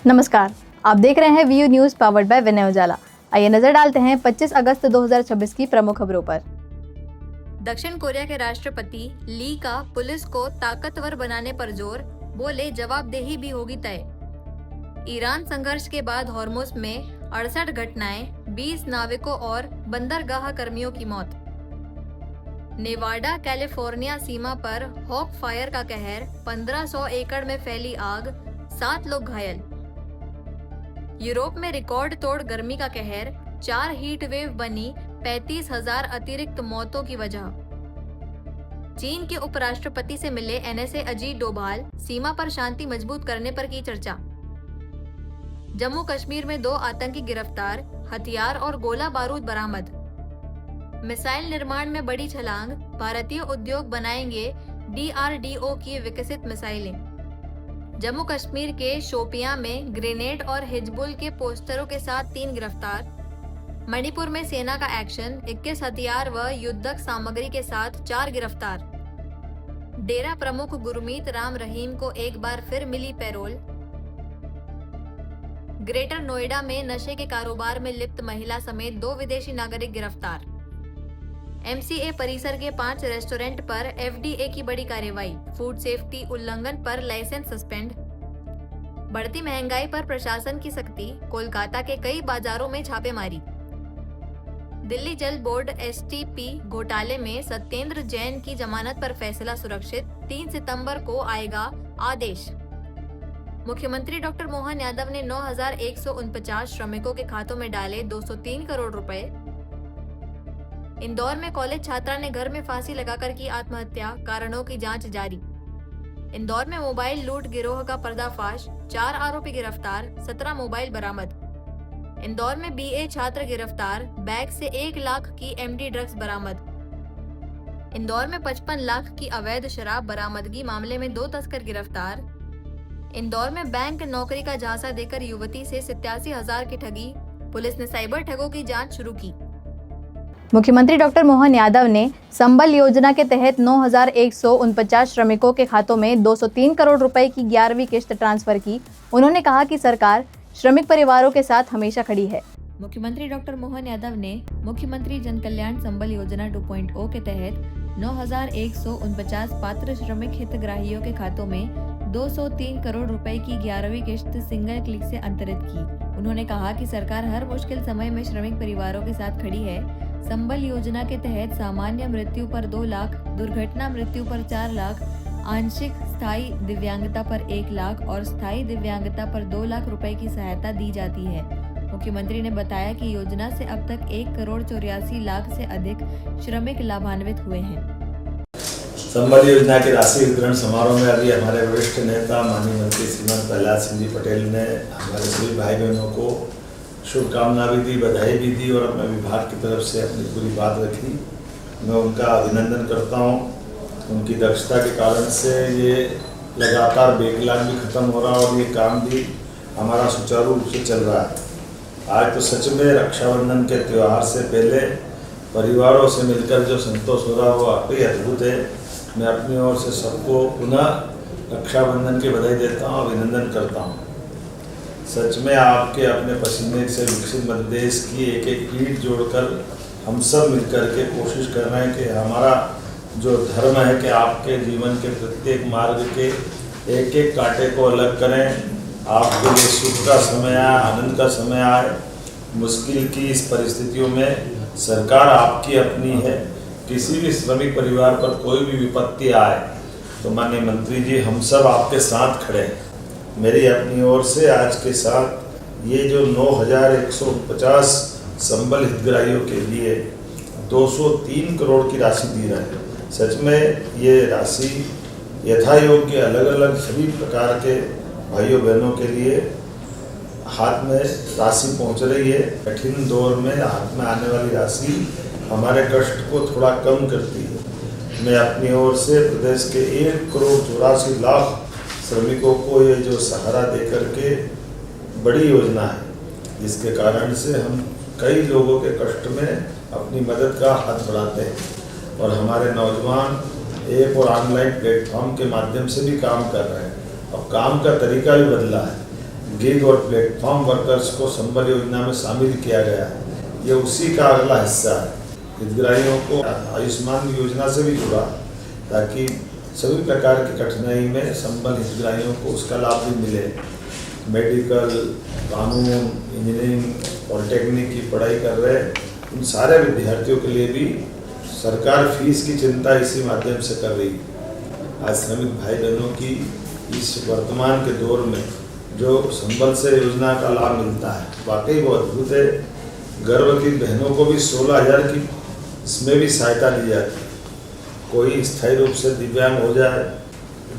नमस्कार, आप देख रहे हैं वीयू न्यूज पावर्ड बाय विनय उजाला। आइए नजर डालते हैं 25 अगस्त 2026 की प्रमुख खबरों पर। दक्षिण कोरिया के राष्ट्रपति ली का पुलिस को ताकतवर बनाने पर जोर, बोले जवाबदेही भी होगी तय। ईरान संघर्ष के बाद हॉर्मुज में 68 घटनाएं, 20 नाविकों और बंदरगाह कर्मियों की मौत। नेवाडा कैलिफोर्निया सीमा पर हॉक फायर का कहर, 1500 एकड़ में फैली आग, 7 लोग घायल। यूरोप में रिकॉर्ड तोड़ गर्मी का कहर, 4 हीट वेव बनी 35,000 अतिरिक्त मौतों की वजह। चीन के उपराष्ट्रपति से मिले एनएसए अजीत डोभाल, सीमा पर शांति मजबूत करने पर की चर्चा। जम्मू कश्मीर में 2 आतंकी गिरफ्तार, हथियार और गोला बारूद बरामद। मिसाइल निर्माण में बड़ी छलांग, भारतीय उद्योग बनाएंगे डीआरडीओ की विकसित मिसाइलें। जम्मू कश्मीर के शोपियां में ग्रेनेड और हिजबुल के पोस्टरों के साथ 3 गिरफ्तार। मणिपुर में सेना का एक्शन, 21 हथियार व युद्धक सामग्री के साथ 4 गिरफ्तार। डेरा प्रमुख गुरमीत राम रहीम को एक बार फिर मिली पैरोल। ग्रेटर नोएडा में नशे के कारोबार में लिप्त महिला समेत 2 विदेशी नागरिक गिरफ्तार। एमसीए परिसर के 5 रेस्टोरेंट पर एफडीए की बड़ी कार्रवाई, फूड सेफ्टी उल्लंघन पर लाइसेंस सस्पेंड। बढ़ती महंगाई पर प्रशासन की सख्ती, कोलकाता के कई बाजारों में छापेमारी। दिल्ली जल बोर्ड एसटीपी घोटाले में सत्येंद्र जैन की जमानत पर फैसला सुरक्षित, 3 सितंबर को आएगा आदेश। मुख्यमंत्री डॉक्टर मोहन यादव ने 9,149 श्रमिकों के खातों में डाले 203 करोड़ रुपए। इंदौर में कॉलेज छात्रा ने घर में फांसी लगाकर की आत्महत्या, कारणों की जांच जारी। इंदौर में मोबाइल लूट गिरोह का पर्दाफाश, 4 आरोपी गिरफ्तार, 17 मोबाइल बरामद। इंदौर में बीए छात्र गिरफ्तार, बैग से 1 लाख की एमडी ड्रग्स बरामद। इंदौर में 55 लाख की अवैध शराब बरामदगी मामले में 2 तस्कर गिरफ्तार। इंदौर में बैंक नौकरी का झांसा देकर युवती से 87,000 की ठगी, पुलिस ने साइबर ठगों की जांच शुरू की। मुख्यमंत्री डॉक्टर मोहन यादव ने संबल योजना के तहत 9,149 श्रमिकों के खातों में 203 करोड़ रुपए की 11वीं किश्त ट्रांसफर की। उन्होंने कहा कि सरकार श्रमिक परिवारों के साथ हमेशा खड़ी है। मुख्यमंत्री डॉक्टर मोहन यादव ने मुख्यमंत्री जन कल्याण संबल योजना 2.0 के तहत 9,149 पात्र श्रमिक हितग्राहियों के खातों में 203 करोड़ रुपए की 11वीं किश्त सिंगल क्लिक से अंतरित की। उन्होंने कहा कि सरकार हर मुश्किल समय में श्रमिक परिवारों के साथ खड़ी है। संबल योजना के तहत सामान्य मृत्यु पर 2 लाख, दुर्घटना मृत्यु पर 4 लाख, आंशिक स्थायी दिव्यांगता पर 1 लाख और स्थायी दिव्यांगता पर 2 लाख रुपए की सहायता दी जाती है। मुख्यमंत्री ने बताया कि योजना से अब तक 1 करोड़ 84 लाख से अधिक श्रमिक लाभान्वित हुए हैं। संबल योजना के राशि वितरण समारोह में अभी हमारे वरिष्ठ नेता माननीय मंत्री श्रीमान प्रहलाद सिंह जी पटेल ने हमारे सभी भाई बहनों को शुभकामना भी दी, बधाई भी दी और अपने विभाग की तरफ से अपनी पूरी बात रखी। मैं उनका अभिनंदन करता हूं। उनकी दक्षता के कारण से ये लगातार बैकलॉग भी खत्म हो रहा और ये काम भी हमारा सुचारू रूप से चल रहा है। आज तो सच में रक्षाबंधन के त्यौहार से पहले परिवारों से मिलकर जो संतोष हो रहा वो वाकई अद्भुत है। मैं अपनी ओर से सबको पुनः रक्षाबंधन की बधाई देता हूँ, अभिनंदन करता हूँ। सच में आपके अपने पसीने से विकसित मध्य प्रदेश की एक ईंट जोड़कर हम सब मिलकर के कोशिश कर रहे हैं कि हमारा जो धर्म है कि आपके जीवन के प्रत्येक मार्ग के एक कांटे को अलग करें। आपके लिए सुख का समय आए, आनंद का समय आए। मुश्किल की इस परिस्थितियों में सरकार आपकी अपनी है। किसी भी श्रमिक परिवार पर कोई भी विपत्ति आए तो माननीय मंत्री जी हम सब आपके साथ खड़े हैं। मेरी अपनी ओर से आज के साथ ये जो 9,150 संबल हितग्राहियों के लिए 203 करोड़ की राशि दी रहे हैं। सच में ये राशि यथायोग्य अलग अलग सभी प्रकार के भाइयों बहनों के लिए हाथ में राशि पहुंच रही है। कठिन दौर में हाथ में आने वाली राशि हमारे कष्ट को थोड़ा कम करती है। मैं अपनी ओर से प्रदेश के 1 करोड़ 84 लाख श्रमिकों को ये जो सहारा दे करके बड़ी योजना है, जिसके कारण से हम कई लोगों के कष्ट में अपनी मदद का हाथ बढ़ाते हैं और हमारे नौजवान ऐप और ऑनलाइन प्लेटफॉर्म के माध्यम से भी काम कर रहे हैं। अब काम का तरीका भी बदला है। गिग और प्लेटफॉर्म वर्कर्स को संबल योजना में शामिल किया गया है। ये उसी का अगला हिस्सा है। हितग्राहियों को आयुष्मान योजना से भी जुड़ा, ताकि सभी प्रकार की कठिनाई में संबल हितग्राहियों को उसका लाभ भी मिले। मेडिकल, कानून, इंजीनियरिंग, पॉलिटेक्निक की पढ़ाई कर रहे उन सारे विद्यार्थियों के लिए भी सरकार फीस की चिंता इसी माध्यम से कर रही है। आज श्रमिक भाई बहनों की इस वर्तमान के दौर में जो संबल से योजना का लाभ मिलता है, वाकई वो अद्भुत है। गर्भवती बहनों को भी 16,000 की इसमें भी सहायता दी जाती है। कोई स्थायी रूप से दिव्यांग हो जाए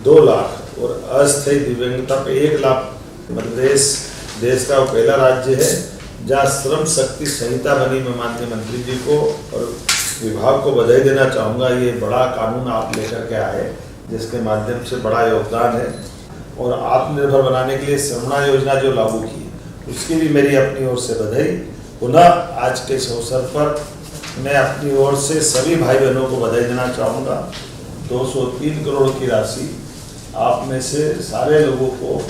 2 लाख और अस्थायी दिव्यांगता पे 1 लाख। मध्य प्रदेश देश का वो पहला राज्य है जहाँ श्रम शक्ति संहिता बनी। मैं माननीय मंत्री जी को और विभाग को बधाई देना चाहूँगा। ये बड़ा कानून आप लेकर के आए, जिसके माध्यम से बड़ा योगदान है। और आत्मनिर्भर बनाने के लिए श्रमणा योजना जो लागू की, उसकी भी मेरी अपनी ओर से बधाई। पुनः आज के इस अवसर पर मैं अपनी ओर से सभी भाई बहनों को बधाई देना चाहूँगा। 203 करोड़ की राशि आप में से सारे लोगों को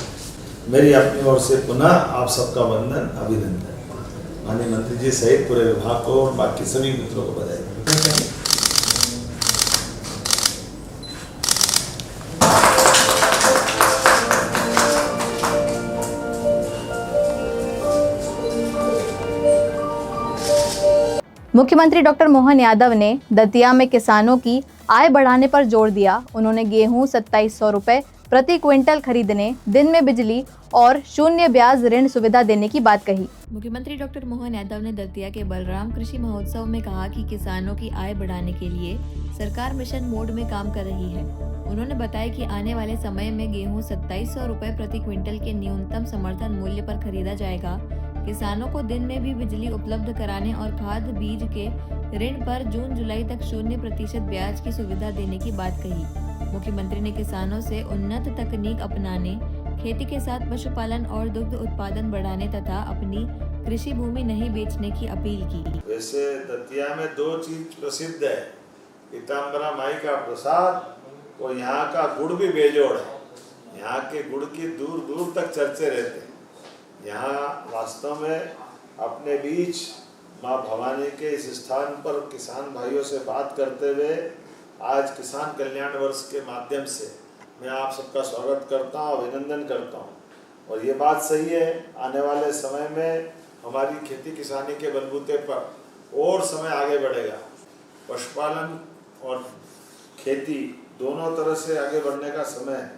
मेरी अपनी ओर से पुनः आप सबका वंदन, अभिनंदन। माननीय मंत्री जी सहित पूरे विभाग को और बाकी सभी मित्रों को बधाई। मुख्यमंत्री डॉक्टर मोहन यादव ने दतिया में किसानों की आय बढ़ाने पर जोर दिया। उन्होंने गेहूं 2700 रुपए प्रति क्विंटल खरीदने, दिन में बिजली और 0 ब्याज ऋण सुविधा देने की बात कही। मुख्यमंत्री डॉक्टर मोहन यादव ने दतिया के बलराम कृषि महोत्सव में कहा कि किसानों की आय बढ़ाने के लिए सरकार मिशन मोड में काम कर रही है। उन्होंने बताया कि आने वाले समय में गेहूं 2700 रुपए प्रति क्विंटल के न्यूनतम समर्थन मूल्य पर खरीदा जाएगा। किसानों को दिन में भी बिजली उपलब्ध कराने और खाद बीज के ऋण पर जून जुलाई तक 0% ब्याज की सुविधा देने की बात कही। मुख्यमंत्री ने किसानों से उन्नत तकनीक अपनाने, खेती के साथ पशुपालन और दुग्ध उत्पादन बढ़ाने तथा अपनी कृषि भूमि नहीं बेचने की अपील की। वैसे दतिया में 2 चीज प्रसिद्ध है, पीताम्बरा माई का प्रसाद और यहाँ का गुड़ भी बेजोड़ है। यहाँ के गुड़ की दूर दूर तक चर्चे रहते हैं। यहाँ वास्तव में अपने बीच माँ भवानी के इस स्थान पर किसान भाइयों से बात करते हुए आज किसान कल्याण वर्ष के माध्यम से मैं आप सबका स्वागत करता हूँ, अभिनंदन करता हूँ। और ये बात सही है, आने वाले समय में हमारी खेती किसानी के बलबूते पर और समय आगे बढ़ेगा। पशुपालन और खेती दोनों तरह से आगे बढ़ने का समय है।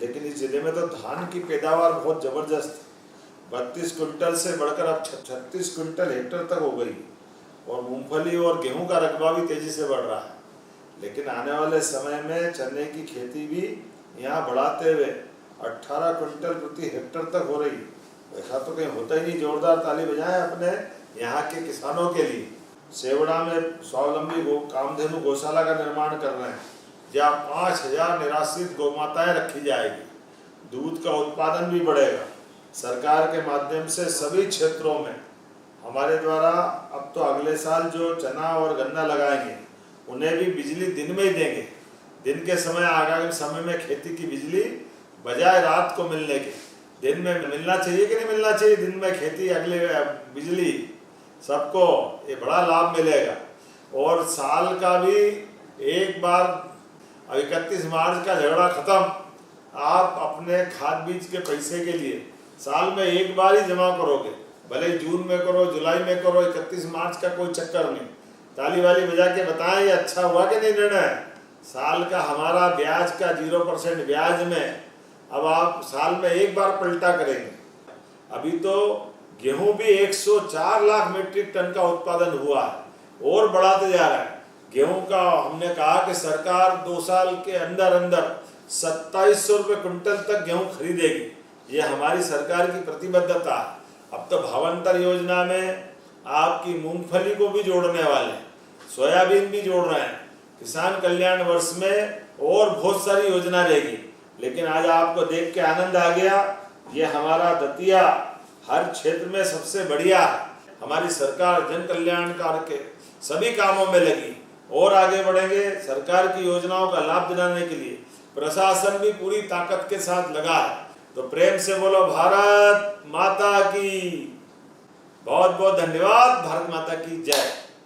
लेकिन इस जिले में तो धान की पैदावार बहुत ज़बरदस्त, 32 कुंटल से बढ़कर अब 36 कुंटल हेक्टेयर तक हो गई और मूंगफली और गेहूं का रकबा भी तेजी से बढ़ रहा है। लेकिन आने वाले समय में चने की खेती भी यहाँ बढ़ाते हुए 18 कुंटल प्रति हेक्टेयर तक हो रही। ऐसा तो कहीं होता ही नहीं। जोरदार ताली बजाएं अपने यहाँ के किसानों के लिए। सेवड़ा में स्वावलंबी कामधेनु गौशाला का निर्माण कर रहे हैं, जहाँ 5000 निराश्रित गौमाताएं रखी जाएगी। दूध का उत्पादन भी बढ़ेगा। सरकार के माध्यम से सभी क्षेत्रों में हमारे द्वारा अब तो अगले साल जो चना और गन्ना लगाएंगे उन्हें भी बिजली दिन में ही देंगे। दिन के समय आगामी समय में खेती की बिजली बजाय रात को मिलने के दिन में मिलना चाहिए कि नहीं मिलना चाहिए। दिन में खेती अगले बिजली सबको ये बड़ा लाभ मिलेगा। और साल का भी एक बार 31 मार्च का झगड़ा खत्म। आप अपने खाद बीज के पैसे के लिए साल में एक बार ही जमा करोगे, भले जून में करो, जुलाई में करो, 31 मार्च का कोई चक्कर नहीं। ताली वाली बजा के बताएं ये अच्छा हुआ कि नहीं निर्णय। साल का हमारा ब्याज का 0% ब्याज में अब आप साल में एक बार पलटा करेंगे। अभी तो गेहूं भी 104 लाख मीट्रिक टन का उत्पादन हुआ है और बढ़ाते जा रहा है। गेहूं का हमने कहा कि सरकार 2 साल के अंदर अंदर 2700 रुपये कुंटल तक गेहूं खरीदेगी। ये हमारी सरकार की प्रतिबद्धता है। अब तो भावांतर योजना में आपकी मूंगफली को भी जोड़ने वाले हैं, सोयाबीन भी जोड़ रहे हैं। किसान कल्याण वर्ष में और बहुत सारी योजना रहेगी। लेकिन आज आपको देख के आनंद आ गया, ये हमारा दतिया हर क्षेत्र में सबसे बढ़िया है। हमारी सरकार जन कल्याणकार के सभी कामों में लगी और आगे बढ़ेंगे। सरकार की योजनाओं का लाभ दिलाने के लिए प्रशासन भी पूरी ताकत के साथ लगा है। तो प्रेम से बोलो भारत माता की। बहुत बहुत धन्यवाद। भारत माता की जय।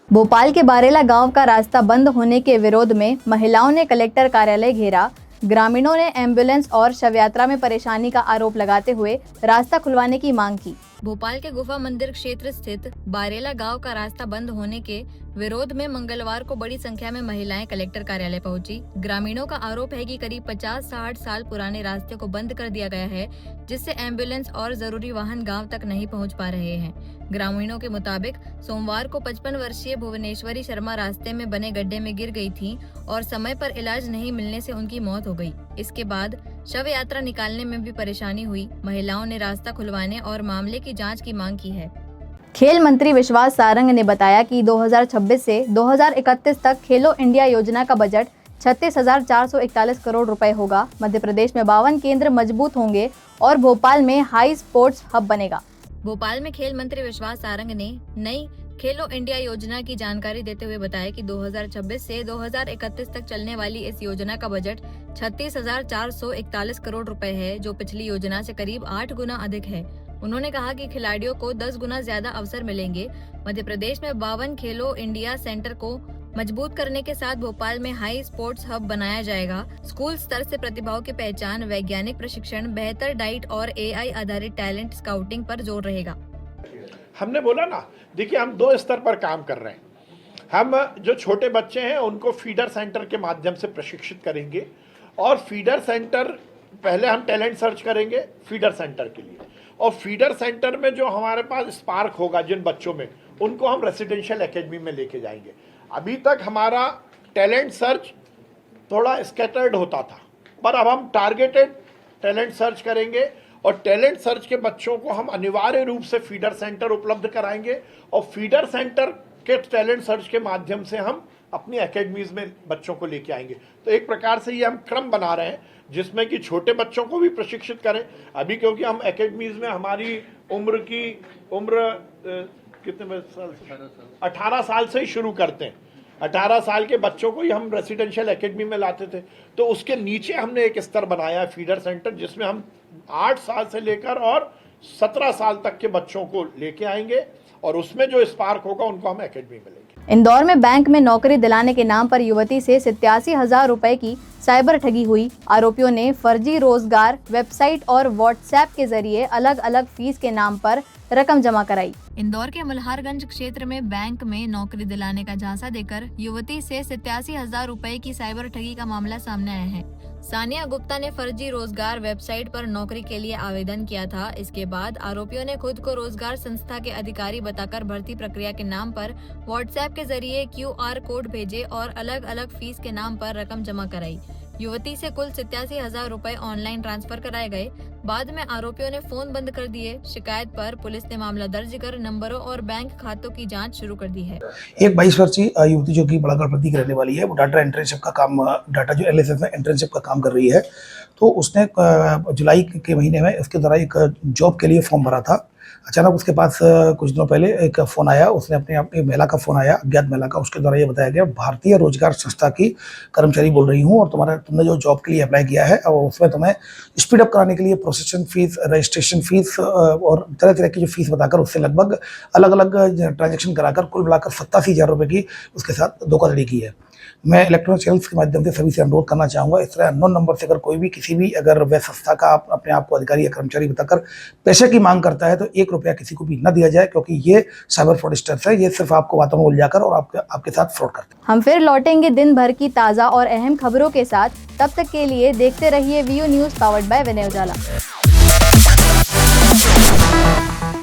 भोपाल के बारेला गांव का रास्ता बंद होने के विरोध में महिलाओं ने कलेक्टर कार्यालय घेरा। ग्रामीणों ने एम्बुलेंस और शव यात्रा में परेशानी का आरोप लगाते हुए रास्ता खुलवाने की मांग की। भोपाल के गुफा मंदिर क्षेत्र स्थित बारेला गांव का रास्ता बंद होने के विरोध में मंगलवार को बड़ी संख्या में महिलाएं कलेक्टर कार्यालय पहुंची। ग्रामीणों का आरोप है कि करीब 50-60 साल पुराने रास्ते को बंद कर दिया गया है, जिससे एम्बुलेंस और जरूरी वाहन गांव तक नहीं पहुंच पा रहे हैं। ग्रामीणों के मुताबिक सोमवार को 55 वर्षीय भुवनेश्वरी शर्मा रास्ते में बने गड्ढे में गिर गई थी और समय पर इलाज नहीं मिलने से उनकी मौत हो गई। इसके बाद शव यात्रा निकालने में भी परेशानी हुई। महिलाओं ने रास्ता खुलवाने और मामले की जांच की मांग की है। खेल मंत्री विश्वास सारंग ने बताया कि 2026 से 2031 तक खेलो इंडिया योजना का बजट 36,441 करोड़ रुपए होगा। मध्य प्रदेश में 52 केंद्र मजबूत होंगे और भोपाल में हाई स्पोर्ट्स हब बनेगा। भोपाल में खेल मंत्री विश्वास सारंग ने नई खेलो इंडिया योजना की जानकारी देते हुए बताया कि 2026 से 2031 तक चलने वाली इस योजना का बजट 36,441 करोड़ रुपए है, जो पिछली योजना से करीब 8 गुना अधिक है। उन्होंने कहा कि खिलाड़ियों को 10 गुना ज्यादा अवसर मिलेंगे। मध्य प्रदेश में 52 खेलो इंडिया सेंटर को मजबूत करने के साथ भोपाल में हाई स्पोर्ट्स हब बनाया जाएगा। स्कूल स्तर से प्रतिभाओं की पहचान, वैज्ञानिक प्रशिक्षण, बेहतर डाइट और AI आधारित टैलेंट स्काउटिंग पर जोर रहेगा। हमने बोला ना, देखिए हम 2 स्तर पर काम कर रहे हैं। हम जो छोटे बच्चे हैं उनको फीडर सेंटर के माध्यम से प्रशिक्षित करेंगे और फीडर सेंटर पहले हम टैलेंट सर्च करेंगे फीडर सेंटर के लिए, और फीडर सेंटर में जो हमारे पास स्पार्क होगा जिन बच्चों में, उनको हम रेसिडेंशियल एकेडमी में लेके जाएंगे। अभी तक हमारा टैलेंट सर्च थोड़ा स्कैटर्ड होता था, पर अब हम टारगेटेड टैलेंट सर्च करेंगे और टैलेंट सर्च के बच्चों को हम अनिवार्य रूप से फीडर सेंटर उपलब्ध कराएंगे और फीडर सेंटर के टैलेंट सर्च के माध्यम से हम अपनी एकेडमीज में बच्चों को लेके आएंगे। तो एक प्रकार से ये हम क्रम बना रहे हैं जिसमें कि छोटे बच्चों को भी प्रशिक्षित करें। अभी क्योंकि हम एकेडमीज में हमारी उम्र कितने साल से 18 साल से ही शुरू करते हैं। 18 साल के बच्चों को ही हम रेसिडेंशियल एकेडमी में लाते थे, तो उसके नीचे हमने एक स्तर बनाया है फीडर सेंटर, जिसमें हम 8 साल से लेकर और 17 साल तक के बच्चों को लेके आएंगे और उसमें जो स्पार्क होगा उनको हम एकेडमी में लेंगे। इंदौर में बैंक में नौकरी दिलाने के नाम पर युवती से 87,000 रुपए की साइबर ठगी हुई। आरोपियों ने फर्जी रोजगार वेबसाइट और व्हाट्सएप के जरिए अलग अलग फीस के नाम पर रकम जमा कराई। इंदौर के मल्हारगंज क्षेत्र में बैंक में नौकरी दिलाने का झांसा देकर युवती से 87,000 रुपए की साइबर ठगी का मामला सामने आया है। सानिया गुप्ता ने फर्जी रोजगार वेबसाइट पर नौकरी के लिए आवेदन किया था। इसके बाद आरोपियों ने खुद को रोजगार संस्था के अधिकारी बताकर भर्ती प्रक्रिया के नाम पर व्हाट्सएप के जरिए QR कोड भेजे और अलग अलग फीस के नाम पर रकम जमा कराई। युवती से कुल 87,000 रुपए ऑनलाइन ट्रांसफर कराए गए। बाद में आरोपियों ने फोन बंद कर दिए। शिकायत पर पुलिस ने मामला दर्ज कर नंबरों और बैंक खातों की जांच शुरू कर दी है। एक 22 वर्षीय युवती जो कि बड़ागढ़ प्रति की रहने वाली है, वो डाटा इंटर्नशिप का काम, डाटा जो LSS में इंटर्नशिप का काम कर रही है, तो उसने जुलाई के महीने में उसके द्वारा एक जॉब के लिए फॉर्म भरा था। अचानक उसके पास कुछ दिनों पहले एक फ़ोन आया, उसने अपने आप एक महिला का फ़ोन आया, अज्ञात महिला का। उसके द्वारा ये बताया गया, भारतीय रोजगार संस्था की कर्मचारी बोल रही हूँ और तुमने जो जॉब के लिए अप्लाई किया है और उसमें तुम्हें स्पीड अप कराने के लिए प्रोसेसिंग फीस, रजिस्ट्रेशन फीस और तरह तरह की जो फीस बताकर उससे लगभग अलग अलग ट्रांजेक्शन कराकर कुल मिलाकर 87,000 रुपये की उसके साथ धोखाधड़ी की है। मैं इलेक्ट्रॉनिक चैनल्स के माध्यम से सभी से अनुरोध करना चाहूँगा, इस तरह अननोन नंबर से अगर कोई भी किसी भी अगर वह संस्था का अपने आप को अधिकारी या कर्मचारी बताकर पैसे की मांग करता है तो 1 रुपया किसी को भी न दिया जाए, क्योंकि ये साइबर फ्रॉडस्टर्स है। ये सिर्फ आपको बातों में उलझाकर और आपके साथ फ्रॉड करते हैं। हम फिर लौटेंगे दिन भर की ताज़ा और अहम खबरों के साथ। तब तक के लिए देखते रहिए VU news powered by Vinay Ujala.